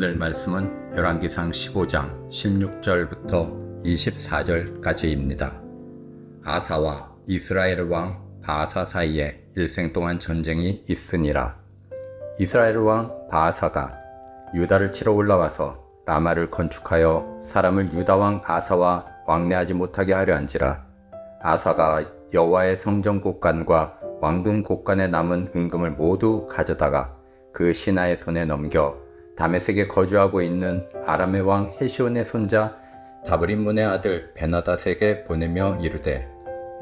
오늘 말씀은 열왕기상 15장 16절부터 24절까지입니다. 아사와 이스라엘 왕 바아사 사이에 일생 동안 전쟁이 있으니라. 이스라엘 왕 바아사가 유다를 치러 올라와서 라마를 건축하여 사람을 유다 왕 아사와 왕래하지 못하게 하려 한지라. 아사가 여호와의 성전 곳간과 왕궁 곳간에 남은 은금을 모두 가져다가 그 신하의 손에 넘겨 다메섹에 거주하고 있는 아람의 왕 헤시온의 손자 다브림문의 아들 베나닷에게 보내며 이르되,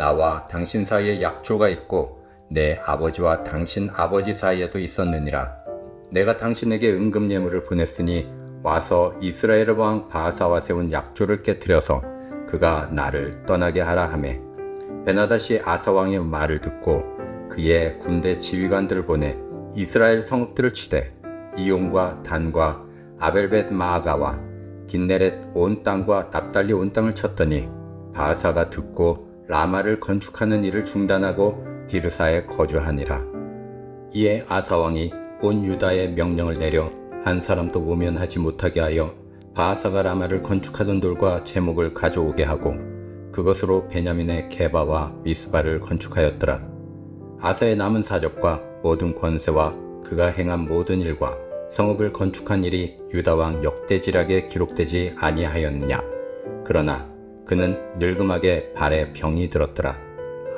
나와 당신 사이에 약조가 있고 내 아버지와 당신 아버지 사이에도 있었느니라. 내가 당신에게 은금 예물을 보냈으니 와서 이스라엘 왕 바아사와 세운 약조를 깨뜨려서 그가 나를 떠나게 하라 하매, 베나닷이 아사 왕의 말을 듣고 그의 군대 지휘관들을 보내 이스라엘 성읍들을 치되 이용과 단과 아벨벳 마아가와 긴네렛 온 땅과 납달리 온 땅을 쳤더니 바아사가 듣고 라마를 건축하는 일을 중단하고 디르사에 거주하니라. 이에 아사 왕이 온 유다에 명령을 내려 한 사람도 모면하지 못하게 하여 바아사가 라마를 건축하던 돌과 제목을 가져오게 하고 그것으로 베냐민의 게바와 미스바를 건축하였더라. 아사의 남은 사적과 모든 권세와 그가 행한 모든 일과 성읍을 건축한 일이 유다왕 역대지락에 기록되지 아니하였느냐. 그러나 그는 늙음하게 발에 병이 들었더라.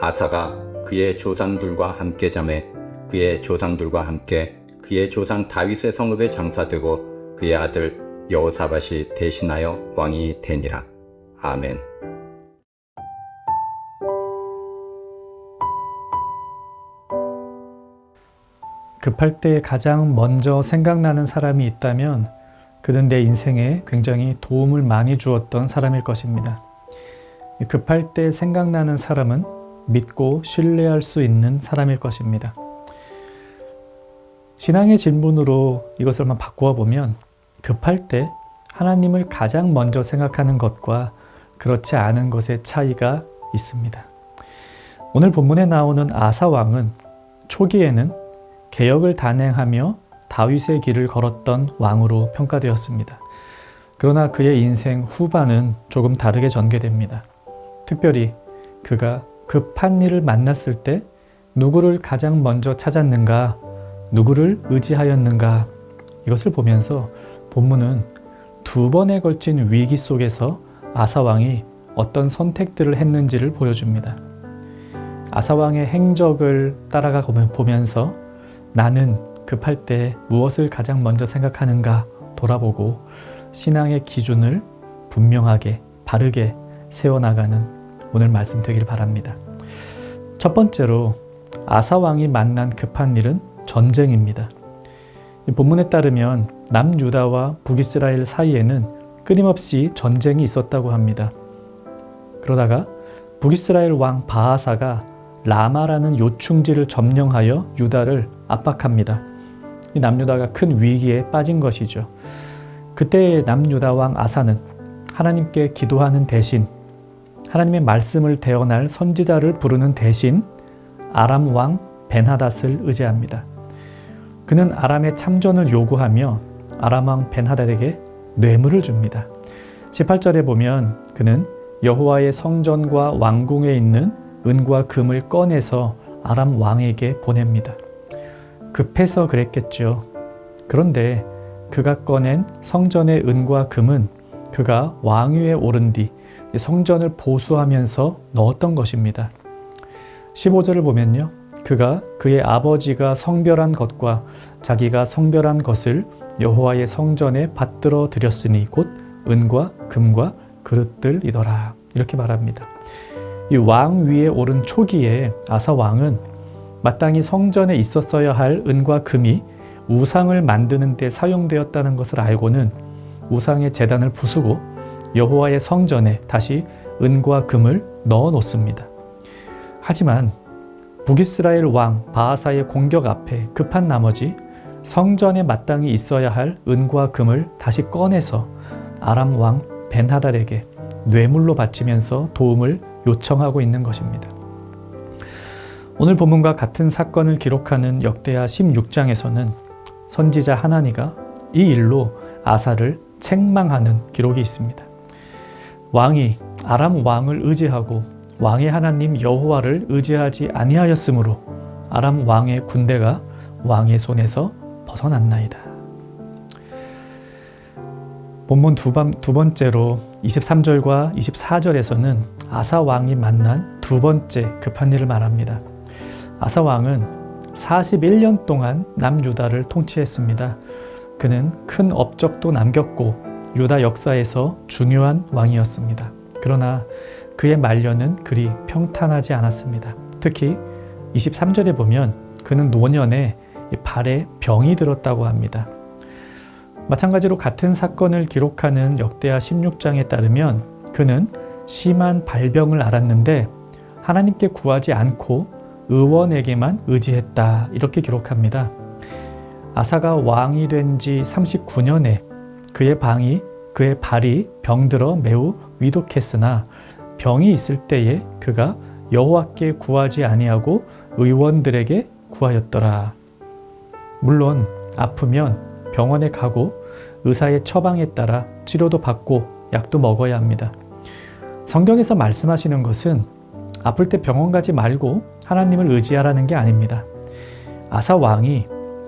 아사가 그의 조상들과 함께 잠에 그의 조상들과 함께 그의 조상 다윗의 성읍에 장사되고 그의 아들 여호사밧이 대신하여 왕이 되니라. 아멘. 급할 때 가장 먼저 생각나는 사람이 있다면 그는 내 인생에 굉장히 도움을 많이 주었던 사람일 것입니다. 급할 때 생각나는 사람은 믿고 신뢰할 수 있는 사람일 것입니다. 신앙의 질문으로 이것을 한번 바꾸어 보면, 급할 때 하나님을 가장 먼저 생각하는 것과 그렇지 않은 것의 차이가 있습니다. 오늘 본문에 나오는 아사 왕은 초기에는 개혁을 단행하며 다윗의 길을 걸었던 왕으로 평가되었습니다. 그러나 그의 인생 후반은 조금 다르게 전개됩니다. 특별히 그가 급한 일을 만났을 때 누구를 가장 먼저 찾았는가, 누구를 의지하였는가, 이것을 보면서 본문은 두 번에 걸친 위기 속에서 아사 왕이 어떤 선택들을 했는지를 보여줍니다. 아사 왕의 행적을 따라가 보면서 나는 급할 때 무엇을 가장 먼저 생각하는가 돌아보고 신앙의 기준을 분명하게 바르게 세워나가는 오늘 말씀 되길 바랍니다. 첫 번째로 아사 왕이 만난 급한 일은 전쟁입니다. 본문에 따르면 남유다와 북이스라엘 사이에는 끊임없이 전쟁이 있었다고 합니다. 그러다가 북이스라엘 왕 바아사가 라마라는 요충지를 점령하여 유다를 압박합니다. 이 남유다가 큰 위기에 빠진 것이죠. 그때 남유다 왕 아사는 하나님께 기도하는 대신, 하나님의 말씀을 대언할 선지자를 부르는 대신 아람 왕 벤하닷을 의지합니다. 그는 아람의 참전을 요구하며 아람 왕 벤하닷에게 뇌물을 줍니다. 18절에 보면 그는 여호와의 성전과 왕궁에 있는 은과 금을 꺼내서 아람 왕에게 보냅니다. 급해서 그랬겠죠. 그런데 그가 꺼낸 성전의 은과 금은 그가 왕위에 오른 뒤 성전을 보수하면서 넣었던 것입니다. 15절을 보면요, 그가 그의 아버지가 성별한 것과 자기가 성별한 것을 여호와의 성전에 받들어 드렸으니 곧 은과 금과 그릇들이더라, 이렇게 말합니다. 이 왕 위에 오른 초기에 아사 왕은 마땅히 성전에 있었어야 할 은과 금이 우상을 만드는 데 사용되었다는 것을 알고는 우상의 제단을 부수고 여호와의 성전에 다시 은과 금을 넣어 놓습니다. 하지만 북이스라엘 왕 바아사의 공격 앞에 급한 나머지 성전에 마땅히 있어야 할 은과 금을 다시 꺼내서 아람 왕 벤하닷에게 뇌물로 바치면서 도움을 요청하고 있는 것입니다. 오늘 본문과 같은 사건을 기록하는 역대하 16장에서는 선지자 하나니가 이 일로 아사를 책망하는 기록이 있습니다. 왕이 아람 왕을 의지하고 왕의 하나님 여호와를 의지하지 아니하였으므로 아람 왕의 군대가 왕의 손에서 벗어났나이다. 본문 두 번째로 23절과 24절에서는 아사 왕이 만난 두 번째 급한 일을 말합니다. 아사 왕은 41년 동안 남유다를 통치했습니다. 그는 큰 업적도 남겼고 유다 역사에서 중요한 왕이었습니다. 그러나 그의 말년은 그리 평탄하지 않았습니다. 특히 23절에 보면 그는 노년에 발에 병이 들었다고 합니다. 마찬가지로 같은 사건을 기록하는 역대하 16장에 따르면 그는 심한 발병을 앓았는데 하나님께 구하지 않고 의원에게만 의지했다, 이렇게 기록합니다. 아사가 왕이 된 지 39년에 그의 발이 병들어 매우 위독했으나 병이 있을 때에 그가 여호와께 구하지 아니하고 의원들에게 구하였더라. 물론 아프면 병원에 가고 의사의 처방에 따라 치료도 받고 약도 먹어야 합니다. 성경에서 말씀하시는 것은 아플 때 병원 가지 말고 하나님을 의지하라는 게 아닙니다. 아사 왕이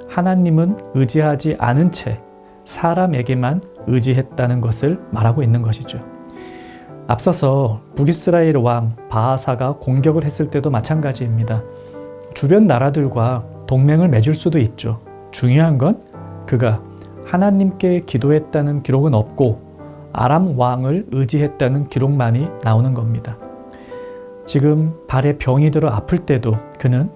하나님은 의지하지 않은 채 사람에게만 의지했다는 것을 말하고 있는 것이죠. 앞서서 북이스라엘 왕 바하사가 공격을 했을 때도 마찬가지입니다. 주변 나라들과 동맹을 맺을 수도 있죠. 중요한 건 그가 하나님께 기도했다는 기록은 없고 아람 왕을 의지했다는 기록만이 나오는 겁니다. 지금 발에 병이 들어 아플 때도 그는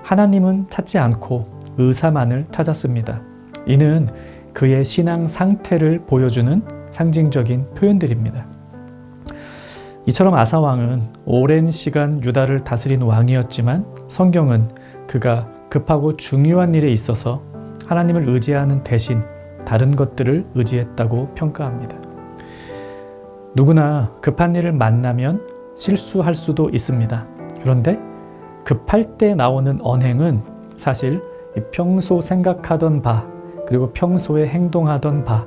하나님은 찾지 않고 의사만을 찾았습니다. 이는 그의 신앙 상태를 보여주는 상징적인 표현들입니다. 이처럼 아사 왕은 오랜 시간 유다를 다스린 왕이었지만 성경은 그가 급하고 중요한 일에 있어서 하나님을 의지하는 대신 다른 것들을 의지했다고 평가합니다. 누구나 급한 일을 만나면 실수할 수도 있습니다. 그런데 급할 때 나오는 언행은 사실 평소 생각하던 바, 그리고 평소에 행동하던 바,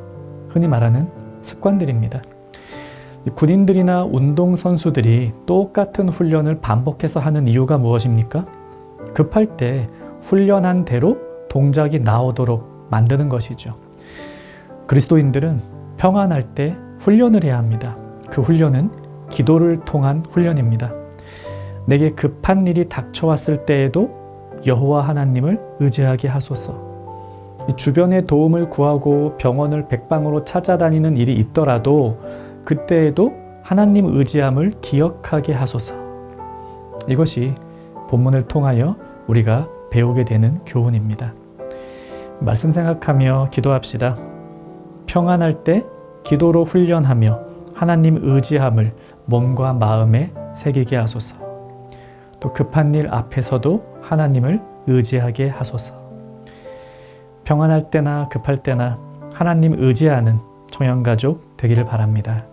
흔히 말하는 습관들입니다. 군인들이나 운동선수들이 똑같은 훈련을 반복해서 하는 이유가 무엇입니까? 급할 때 훈련한 대로 동작이 나오도록 만드는 것이죠. 그리스도인들은 평안할 때 훈련을 해야 합니다. 그 훈련은 기도를 통한 훈련입니다. 내게 급한 일이 닥쳐왔을 때에도 여호와 하나님을 의지하게 하소서. 주변의 도움을 구하고 병원을 백방으로 찾아다니는 일이 있더라도 그때에도 하나님 의지함을 기억하게 하소서. 이것이 본문을 통하여 우리가 배우게 되는 교훈입니다. 말씀 생각하며 기도합시다. 평안할 때 기도로 훈련하며 하나님 의지함을 몸과 마음에 새기게 하소서. 또 급한 일 앞에서도 하나님을 의지하게 하소서. 평안할 때나 급할 때나 하나님 의지하는 청년가족 되기를 바랍니다.